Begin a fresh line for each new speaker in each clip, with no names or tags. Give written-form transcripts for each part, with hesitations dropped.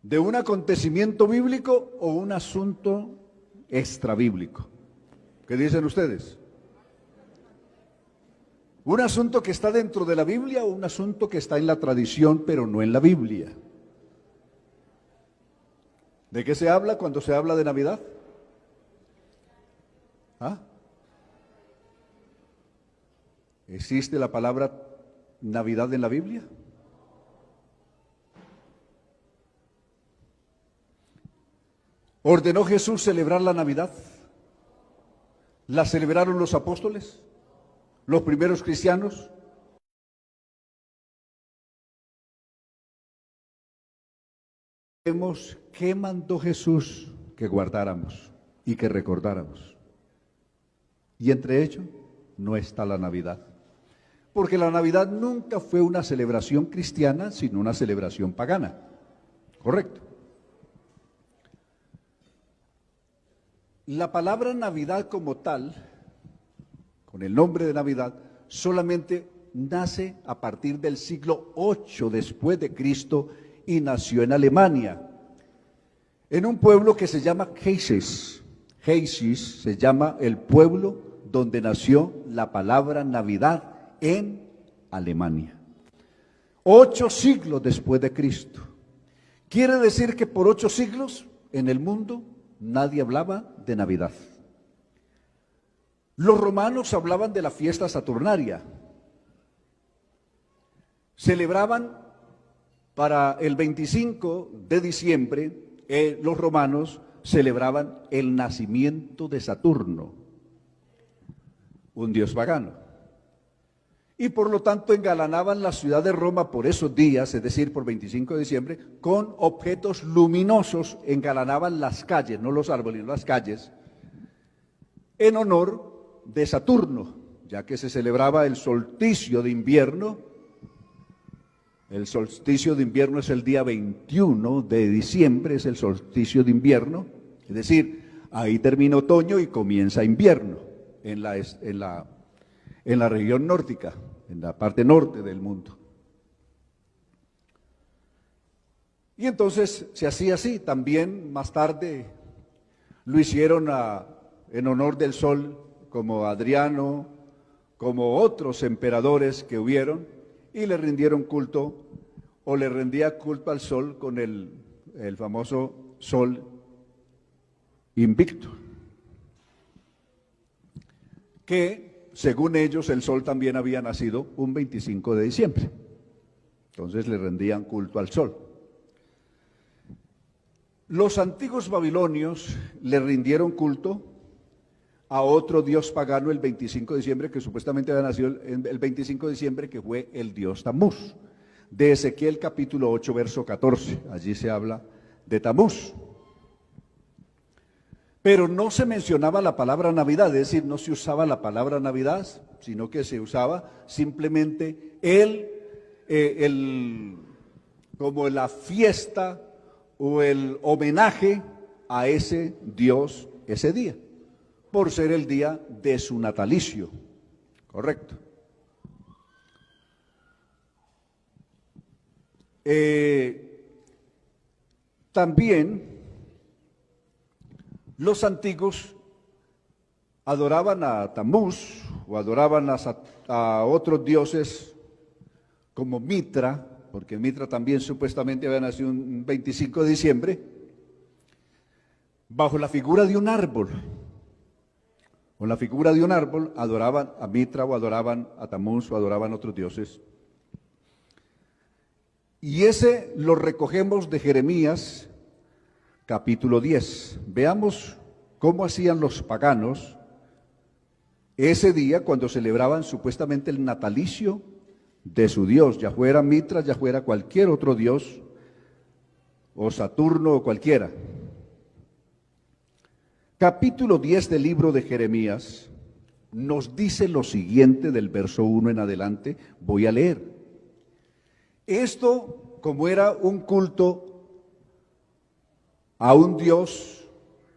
de un acontecimiento bíblico o un asunto extrabíblico. ¿Qué dicen ustedes? ¿Un asunto que está dentro de la Biblia o un asunto que está en la tradición pero no en la Biblia? ¿De qué se habla cuando se habla de Navidad? ¿Ah? ¿Existe la palabra Navidad en la Biblia? ¿Ordenó Jesús celebrar la Navidad? ¿La celebraron los apóstoles? ¿Los primeros cristianos? Vemos qué mandó Jesús que guardáramos y que recordáramos. Y entre ellos no está la Navidad. Porque la Navidad nunca fue una celebración cristiana, sino una celebración pagana. ¿Correcto? La palabra Navidad como tal, con el nombre de Navidad, solamente nace a partir del siglo VIII después de Cristo y nació en Alemania, en un pueblo que se llama Hessisch. Hessisch se llama el pueblo donde nació la palabra Navidad en Alemania. 8 siglos después de Cristo. Quiere decir que por 8 siglos en el mundo nadie hablaba de Navidad. Los romanos hablaban de la fiesta saturnaria. Celebraban para el 25 de diciembre, los romanos celebraban el nacimiento de Saturno, un dios pagano. Y por lo tanto engalanaban la ciudad de Roma por esos días, es decir, por 25 de diciembre, con objetos luminosos, engalanaban las calles, no los árboles, las calles, en honor de Saturno, ya que se celebraba el solsticio de invierno. El solsticio de invierno es el día 21 de diciembre, es el solsticio de invierno, es decir, ahí termina otoño y comienza invierno en la región nórdica, en la parte norte del mundo. Y entonces se hacía así. También más tarde lo hicieron en honor del sol, como Adriano, como otros emperadores que hubieron, y le rindieron culto, o le rendía culto al sol con el famoso sol invicto, que según ellos el sol también había nacido un 25 de diciembre. Entonces le rendían culto al sol. Los antiguos babilonios le rindieron culto a otro dios pagano el 25 de diciembre, que supuestamente había nacido el 25 de diciembre, que fue el dios Tamuz. De Ezequiel capítulo 8, verso 14, allí se habla de Tamuz. Pero no se mencionaba la palabra Navidad, es decir, no se usaba la palabra Navidad, sino que se usaba simplemente como la fiesta o el homenaje a ese Dios ese día, por ser el día de su natalicio, ¿correcto? También los antiguos adoraban a Tamuz o adoraban a otros dioses como Mitra, porque Mitra también supuestamente había nacido un 25 de diciembre, bajo la figura de un árbol. Con la figura de un árbol adoraban a Mitra o adoraban a Tamuz o adoraban a otros dioses. Y ese lo recogemos de Jeremías capítulo 10. Veamos cómo hacían los paganos ese día cuando celebraban supuestamente el natalicio de su Dios, ya fuera Mitra, ya fuera cualquier otro Dios, o Saturno o cualquiera. Capítulo 10 del libro de Jeremías nos dice lo siguiente del verso 1 en adelante, voy a leer. Esto, como era un culto a un dios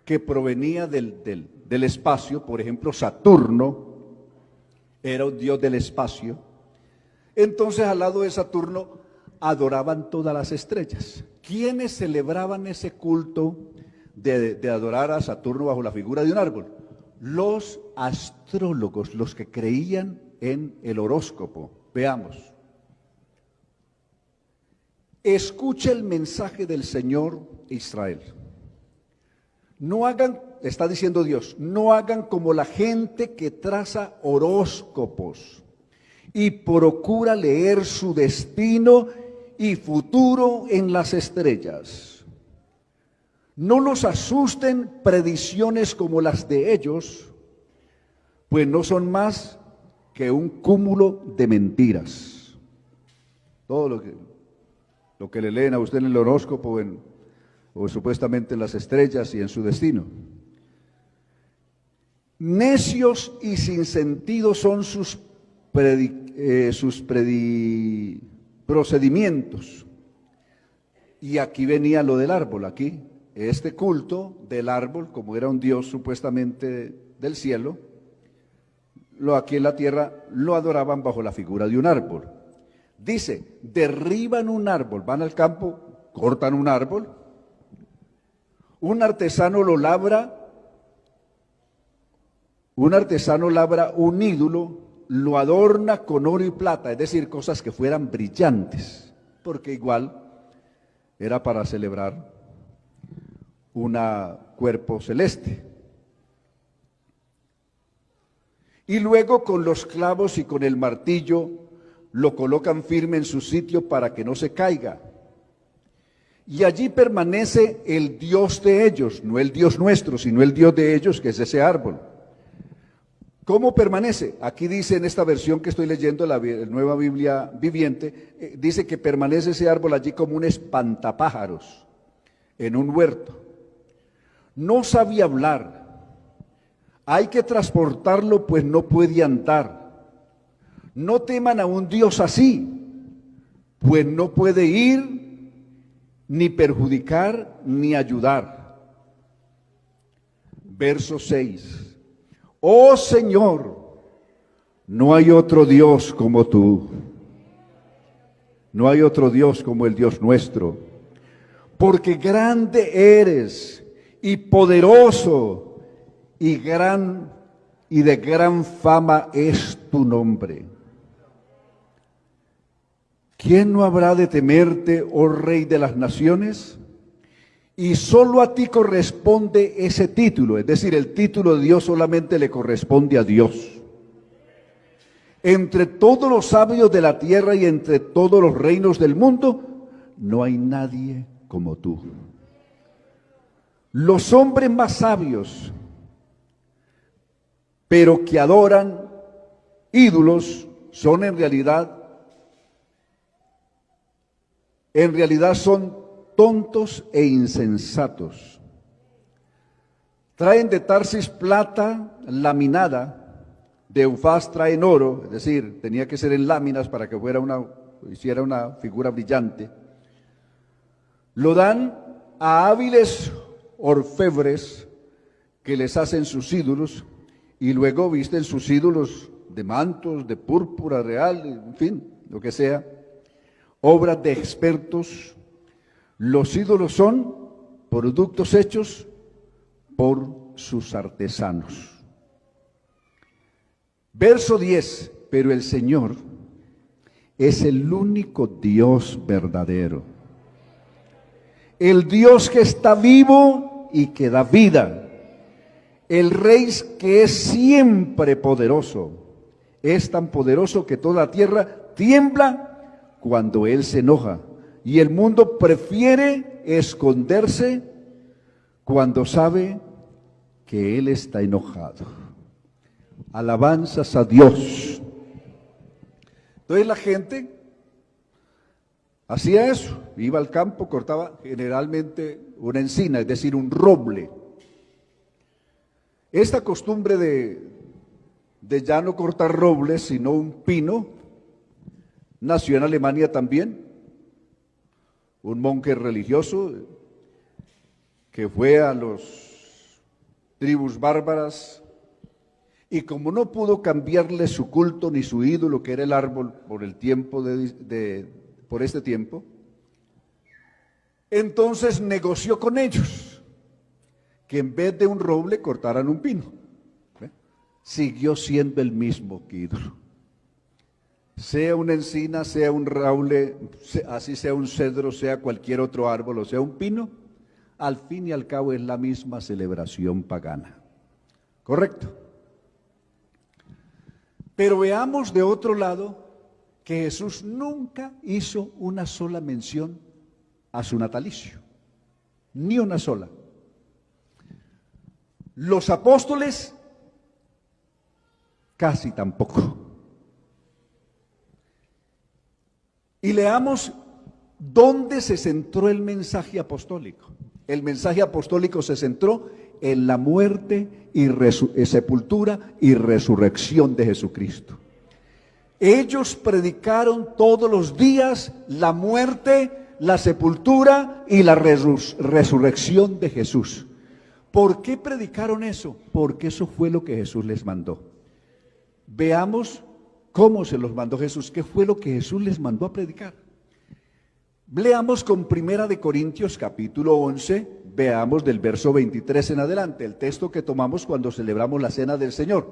que provenía del espacio, por ejemplo, Saturno era un dios del espacio, entonces al lado de Saturno adoraban todas las estrellas. ¿Quiénes celebraban ese culto de adorar a Saturno bajo la figura de un árbol? Los astrólogos, los que creían en el horóscopo. Veamos. Escucha el mensaje del Señor Israel. No hagan, está diciendo Dios, no hagan como la gente que traza horóscopos y procura leer su destino y futuro en las estrellas. No los asusten predicciones como las de ellos, pues no son más que un cúmulo de mentiras. Todo lo que le leen a usted en el horóscopo o supuestamente en las estrellas y en su destino. Necios y sin sentido son sus procedimientos. Y aquí venía lo del árbol, aquí, este culto del árbol, como era un dios supuestamente del cielo, aquí en la tierra lo adoraban bajo la figura de un árbol. Dice, derriban un árbol, van al campo, cortan un árbol, un artesano labra un ídolo, lo adorna con oro y plata, es decir, cosas que fueran brillantes, porque igual era para celebrar un cuerpo celeste. Y luego con los clavos y con el martillo lo colocan firme en su sitio para que no se caiga. Y allí permanece el Dios de ellos, no el Dios nuestro, sino el Dios de ellos, que es ese árbol. ¿Cómo permanece? Aquí dice en esta versión que estoy leyendo, la Nueva Biblia Viviente, dice que permanece ese árbol allí como un espantapájaros en un huerto. No sabía hablar, hay que transportarlo pues no puede andar. No teman a un Dios así, pues no puede ir ni perjudicar ni ayudar. Verso 6. Oh Señor, no hay otro Dios como tú. No hay otro Dios como el Dios nuestro. Porque grande eres y poderoso y de gran fama es tu nombre. ¿Quién no habrá de temerte, oh Rey de las naciones? Y solo a ti corresponde ese título, es decir, el título de Dios solamente le corresponde a Dios. Entre todos los sabios de la tierra y entre todos los reinos del mundo, no hay nadie como tú. Los hombres más sabios, pero que adoran ídolos, son en realidad son tontos e insensatos. Traen de Tarsis plata laminada, de Eufaz traen oro, es decir, tenía que ser en láminas para que hiciera una figura brillante. Lo dan a hábiles orfebres que les hacen sus ídolos y luego visten sus ídolos de mantos, de púrpura real, en fin, lo que sea. Obras de expertos. Los ídolos son productos hechos por sus artesanos. Verso 10, pero el Señor es el único Dios verdadero. El Dios que está vivo y que da vida. El Rey que es siempre poderoso. Es tan poderoso que toda la tierra tiembla cuando Él se enoja, y el mundo prefiere esconderse cuando sabe que Él está enojado. Alabanzas a Dios. Entonces la gente hacía eso, iba al campo, cortaba generalmente una encina, es decir, un roble. Esta costumbre de ya no cortar robles, sino un pino, nació en Alemania también. Un monje religioso que fue a los tribus bárbaras y como no pudo cambiarle su culto ni su ídolo, que era el árbol, por el tiempo por este tiempo, entonces negoció con ellos que en vez de un roble cortaran un pino. Siguió siendo el mismo Kidron. Sea una encina, sea un roble, así sea un cedro, sea cualquier otro árbol, o sea un pino, al fin y al cabo es la misma celebración pagana. ¿Correcto? Pero veamos de otro lado que Jesús nunca hizo una sola mención a su natalicio, ni una sola. Los apóstoles casi tampoco. Y leamos dónde se centró el mensaje apostólico. El mensaje apostólico se centró en la muerte y sepultura y resurrección de Jesucristo. Ellos predicaron todos los días la muerte, la sepultura y la resurrección de Jesús. ¿Por qué predicaron eso? Porque eso fue lo que Jesús les mandó. Veamos cómo se los mandó Jesús, qué fue lo que Jesús les mandó a predicar. Leamos con 1 Corintios capítulo 11, veamos del verso 23 en adelante, el texto que tomamos cuando celebramos la cena del Señor.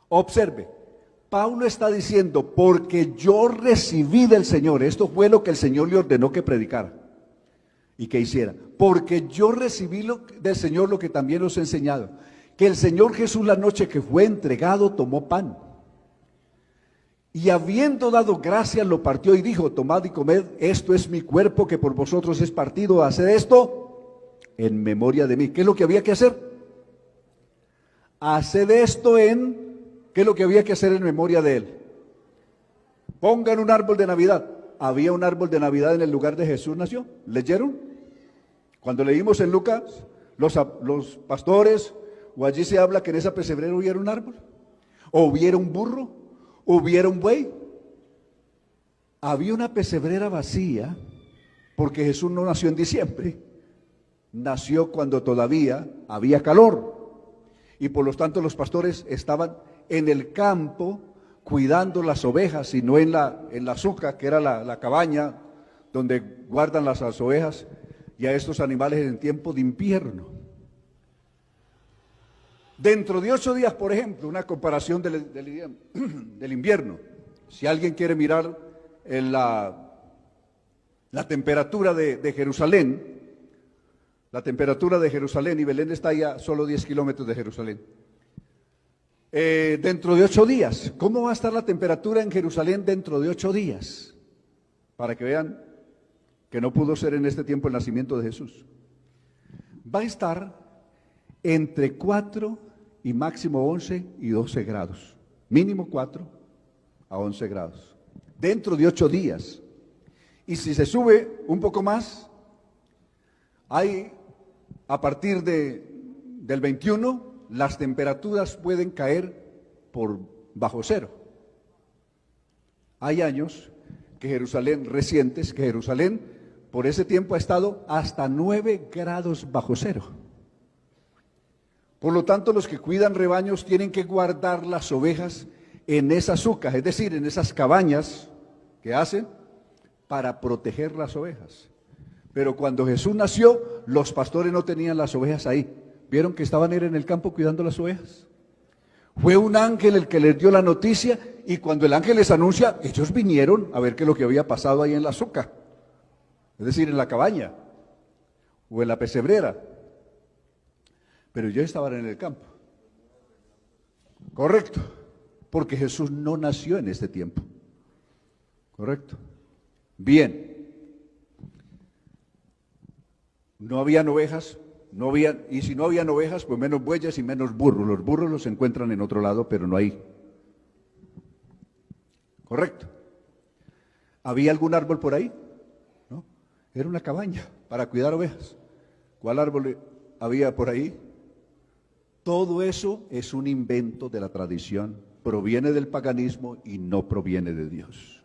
Observe, Pablo está diciendo, porque yo recibí del Señor, esto fue lo que el Señor le ordenó que predicara y que hiciera, porque yo recibí del Señor lo que también os he enseñado, que el Señor Jesús la noche que fue entregado tomó pan, y habiendo dado gracias lo partió y dijo, tomad y comed, esto es mi cuerpo que por vosotros es partido, haced esto en memoria de mí. ¿Qué es lo que había que hacer? Haced esto ¿qué es lo que había que hacer en memoria de él? Pongan un árbol de Navidad. Había un árbol de Navidad en el lugar de Jesús nació. ¿Leyeron? Cuando leímos en Lucas, los pastores, o allí se habla que en esa pesebrera hubiera un árbol, o hubiera un burro, hubiera un buey. Había una pesebrera vacía porque Jesús no nació en diciembre, nació cuando todavía había calor y por lo tanto los pastores estaban en el campo cuidando las ovejas y no en la azuca, que era la cabaña donde guardan las ovejas y a estos animales en tiempo de invierno. Dentro de 8 días, por ejemplo, una comparación del invierno. Si alguien quiere mirar la temperatura de Jerusalén, la temperatura de Jerusalén, y Belén está ya a solo 10 kilómetros de Jerusalén. Dentro de 8 días, ¿cómo va a estar la temperatura en Jerusalén dentro de 8 días? Para que vean que no pudo ser en este tiempo el nacimiento de Jesús. Va a estar entre 4 y máximo 11 y 12 grados, mínimo 4 a 11 grados, dentro de 8 días. Y si se sube un poco más, hay a partir del 21, las temperaturas pueden caer por bajo cero. Hay años recientes, que Jerusalén por ese tiempo ha estado hasta 9 grados bajo cero. Por lo tanto, los que cuidan rebaños tienen que guardar las ovejas en esas sucas, es decir, en esas cabañas que hacen para proteger las ovejas. Pero cuando Jesús nació, los pastores no tenían las ovejas ahí. ¿Vieron que estaban en el campo cuidando las ovejas? Fue un ángel el que les dio la noticia y cuando el ángel les anuncia, ellos vinieron a ver qué es lo que había pasado ahí en la suca, es decir, en la cabaña o en la pesebrera. Pero ellos estaban en el campo. Correcto, porque Jesús no nació en este tiempo. Correcto. Bien. No habían ovejas, y si no habían ovejas, pues menos bueyes y menos burros. Los burros los encuentran en otro lado, pero no ahí. Correcto. ¿Había algún árbol por ahí? No, era una cabaña para cuidar ovejas. ¿Cuál árbol había por ahí? Todo eso es un invento de la tradición, proviene del paganismo y no proviene de Dios.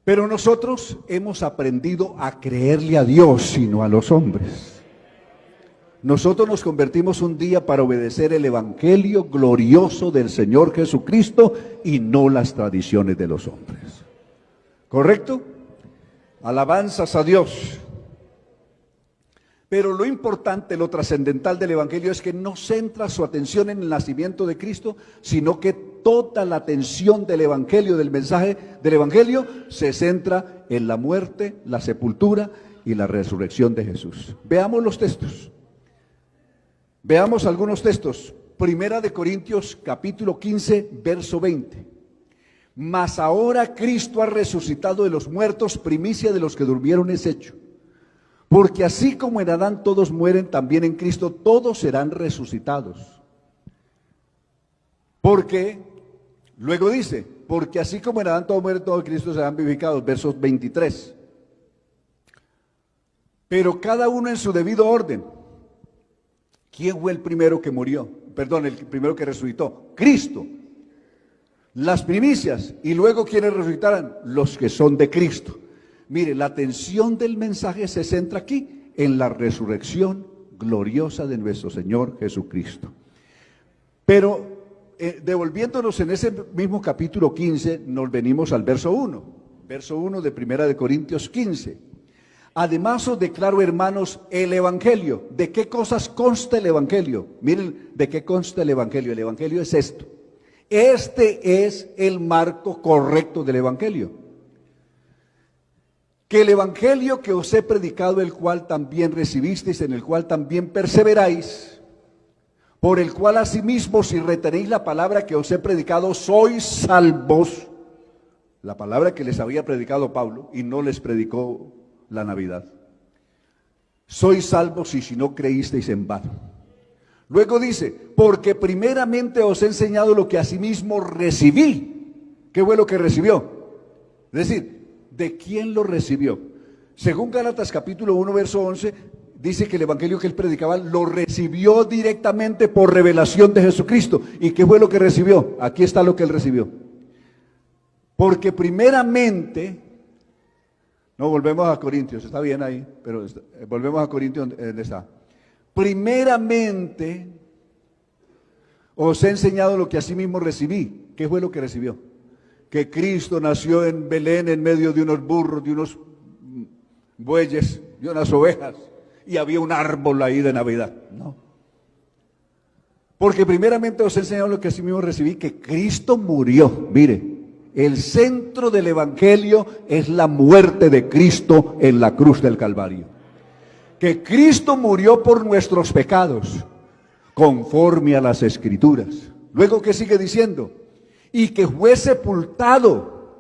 Pero nosotros hemos aprendido a creerle a Dios, sino a los hombres. Nosotros nos convertimos un día para obedecer el evangelio glorioso del Señor Jesucristo y no las tradiciones de los hombres. ¿Correcto? Alabanzas a Dios. Pero lo importante, lo trascendental del Evangelio es que no centra su atención en el nacimiento de Cristo, sino que toda la atención del Evangelio, del mensaje del Evangelio, se centra en la muerte, la sepultura y la resurrección de Jesús. Veamos los textos. Veamos algunos textos. Primera de Corintios, capítulo 15, verso 20. Mas ahora Cristo ha resucitado de los muertos, primicia de los que durmieron es hecho. Porque así como en Adán todos mueren, también en Cristo todos serán resucitados. Porque, luego dice, porque así como en Adán todos mueren, todos en Cristo serán vivificados, versos 23. Pero cada uno en su debido orden. ¿Quién fue el primero que murió? Perdón, el primero que resucitó. Cristo. Las primicias. Y luego, ¿quiénes resucitarán? Los que son de Cristo. Mire, la atención del mensaje se centra aquí en la resurrección gloriosa de nuestro Señor Jesucristo. Pero devolviéndonos en ese mismo capítulo 15, nos venimos al verso 1. Verso 1 de Primera de Corintios 15. Además os declaro, hermanos, el Evangelio. ¿De qué cosas consta el Evangelio? Miren, ¿de qué consta el Evangelio? El Evangelio es esto. Este es el marco correcto del Evangelio. Que el Evangelio que os he predicado, el cual también recibisteis, en el cual también perseveráis, por el cual asimismo, si retenéis la palabra que os he predicado, sois salvos. La palabra que les había predicado Pablo y no les predicó la Navidad. Sois salvos y si no creísteis en vano. Luego dice, porque primeramente os he enseñado lo que asimismo recibí. ¿Qué fue lo que recibió? Es decir, ¿de quién lo recibió? Según Gálatas capítulo 1, verso 11, dice que el evangelio que él predicaba lo recibió directamente por revelación de Jesucristo. ¿Y qué fue lo que recibió? Aquí está lo que él recibió. Porque primeramente, no, volvemos a Corintios, está bien ahí, pero volvemos a Corintios donde está. Primeramente os he enseñado lo que asimismo recibí. ¿Qué fue lo que recibió? Que Cristo nació en Belén en medio de unos burros, de unos bueyes, de unas ovejas, y había un árbol ahí de Navidad. No. Porque primeramente os he enseñado lo que asimismo recibí, que Cristo murió. Mire, el centro del Evangelio es la muerte de Cristo en la cruz del Calvario. Que Cristo murió por nuestros pecados, conforme a las Escrituras. Luego, ¿qué sigue diciendo? Y que fue sepultado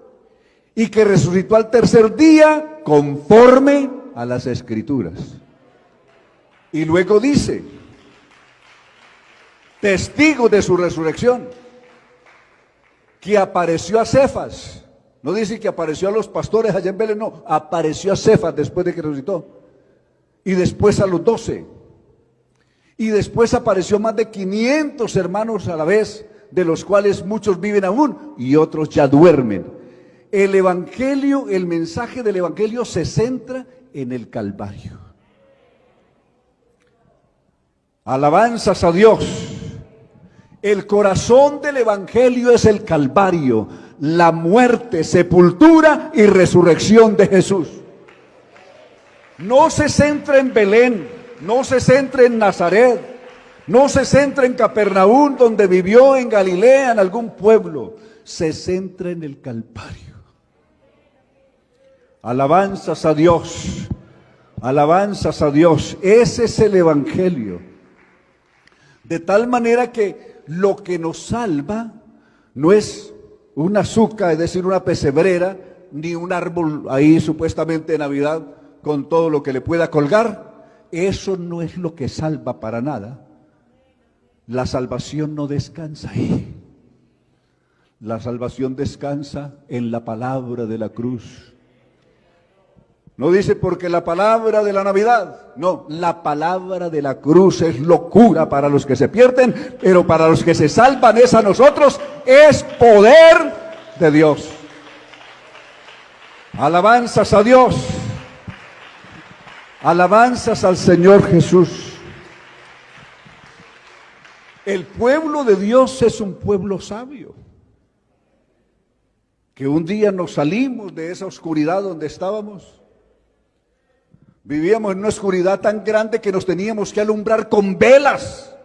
y que resucitó al tercer día conforme a las Escrituras. Y luego dice, testigo de su resurrección, que apareció a Cefas. No dice que apareció a los pastores allá en Belén, no, apareció a Cefas después de que resucitó. Y después a los 12. Y después apareció más de 500 hermanos a la vez, de los cuales muchos viven aún y otros ya duermen. El Evangelio, el mensaje del Evangelio se centra en el Calvario. Alabanzas a Dios. El corazón del Evangelio es el Calvario, la muerte, sepultura y resurrección de Jesús. No se centra en Belén, no se centra en Nazaret, no se centra en Capernaum, donde vivió, en Galilea, en algún pueblo. Se centra en el Calvario. Alabanzas a Dios, alabanzas a Dios. Ese es el Evangelio. De tal manera que lo que nos salva no es un azúcar, es decir, una pesebrera, ni un árbol ahí supuestamente de Navidad con todo lo que le pueda colgar. Eso no es lo que salva para nada. La salvación no descansa ahí. La salvación descansa en la palabra de la cruz. No dice porque la palabra de la Navidad, no, la palabra de la cruz es locura para los que se pierden, pero para los que se salvan es a nosotros, es poder de Dios. Alabanzas a Dios, alabanzas al Señor Jesús. El pueblo de Dios es un pueblo sabio. que un día nos salimos de esa oscuridad donde estábamos. Vivíamos en una oscuridad tan grande que nos teníamos que alumbrar con velas.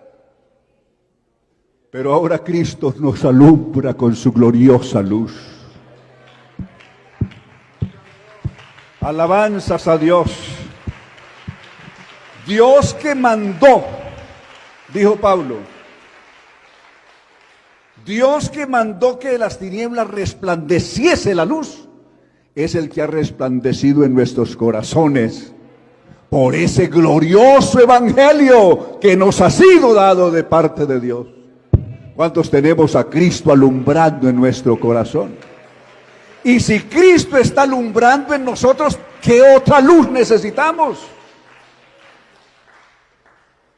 Pero ahora Cristo nos alumbra con su gloriosa luz. Alabanzas a Dios. Dios que mandó, dijo Pablo, Dios que mandó que de las tinieblas resplandeciese la luz, es el que ha resplandecido en nuestros corazones por ese glorioso evangelio que nos ha sido dado de parte de Dios. ¿Cuántos tenemos a Cristo alumbrando en nuestro corazón? Y si Cristo está alumbrando en nosotros, ¿qué otra luz necesitamos?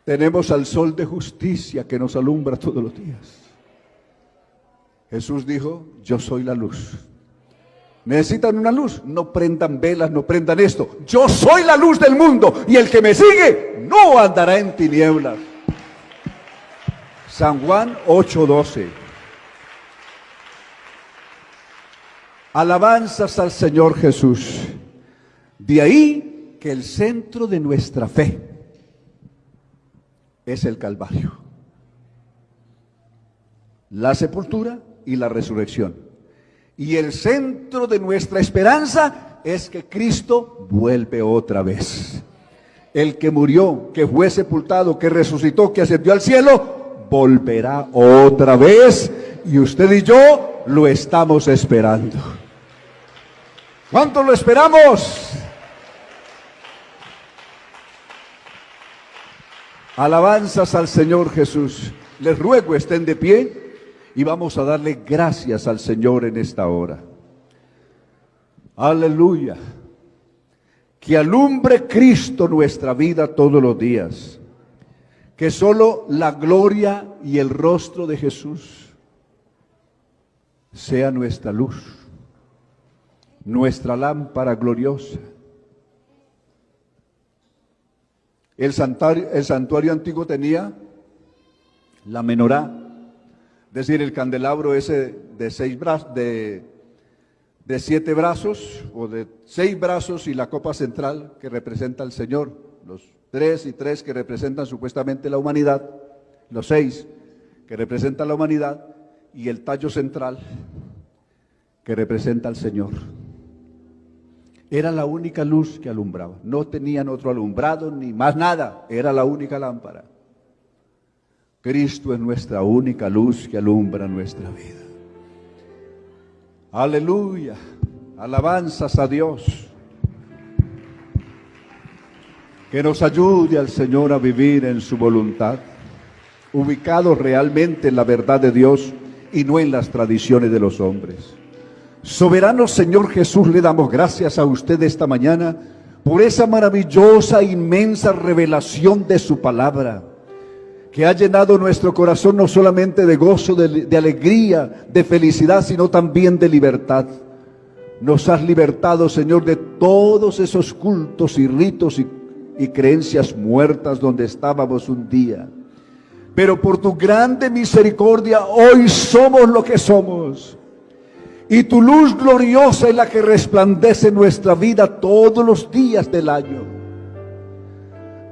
Tenemos al sol de justicia que nos alumbra todos los días. Jesús dijo, yo soy la luz. ¿Necesitan una luz? No prendan velas, no prendan esto. Yo soy la luz del mundo y el que me sigue no andará en tinieblas. San Juan 8:12. Alabanzas al Señor Jesús. De ahí que el centro de nuestra fe es el Calvario, la sepultura y la resurrección. Y el centro de nuestra esperanza es que Cristo vuelve otra vez. El que murió, que fue sepultado, que resucitó, que ascendió al cielo, volverá otra vez. Y usted y yo lo estamos esperando. ¿Cuánto lo esperamos? Alabanzas al Señor Jesús. Les ruego estén de pie y vamos a darle gracias al Señor en esta hora. Aleluya. Que alumbre Cristo nuestra vida todos los días. Que solo la gloria y el rostro de Jesús sea nuestra luz, nuestra lámpara gloriosa. El santuario antiguo tenía la menorá, es decir, el candelabro ese de 7 brazos o de 6 brazos, y la copa central que representa al Señor, los 3 y 3 que representan supuestamente la humanidad, los 6 que representan la humanidad, y el tallo central que representa al Señor. Era la única luz que alumbraba. No tenían otro alumbrado ni más nada. Era la única lámpara. Cristo es nuestra única luz que alumbra nuestra vida. Aleluya. Alabanzas a Dios. Que nos ayude al Señor a vivir en su voluntad, ubicados realmente en la verdad de Dios y no en las tradiciones de los hombres. Soberano Señor Jesús, le damos gracias a usted esta mañana por esa maravillosa, inmensa revelación de su palabra, que ha llenado nuestro corazón no solamente de gozo, de alegría, de felicidad, sino también de libertad. Nos has libertado, Señor, de todos esos cultos y ritos y creencias muertas donde estábamos un día. Pero por tu grande misericordia, hoy somos lo que somos. Y tu luz gloriosa es la que resplandece en nuestra vida todos los días del año.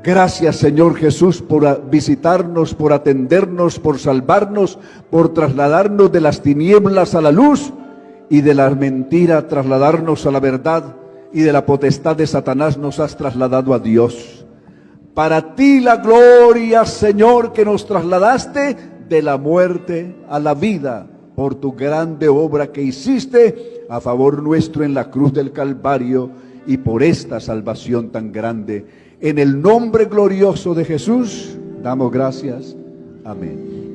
Gracias, Señor Jesús, por visitarnos, por atendernos, por salvarnos, por trasladarnos de las tinieblas a la luz y de la mentira trasladarnos a la verdad, y de la potestad de Satanás nos has trasladado a Dios. Para ti la gloria, Señor, que nos trasladaste de la muerte a la vida, por tu grande obra que hiciste a favor nuestro en la cruz del Calvario, y por esta salvación tan grande. En el nombre glorioso de Jesús, damos gracias. Amén.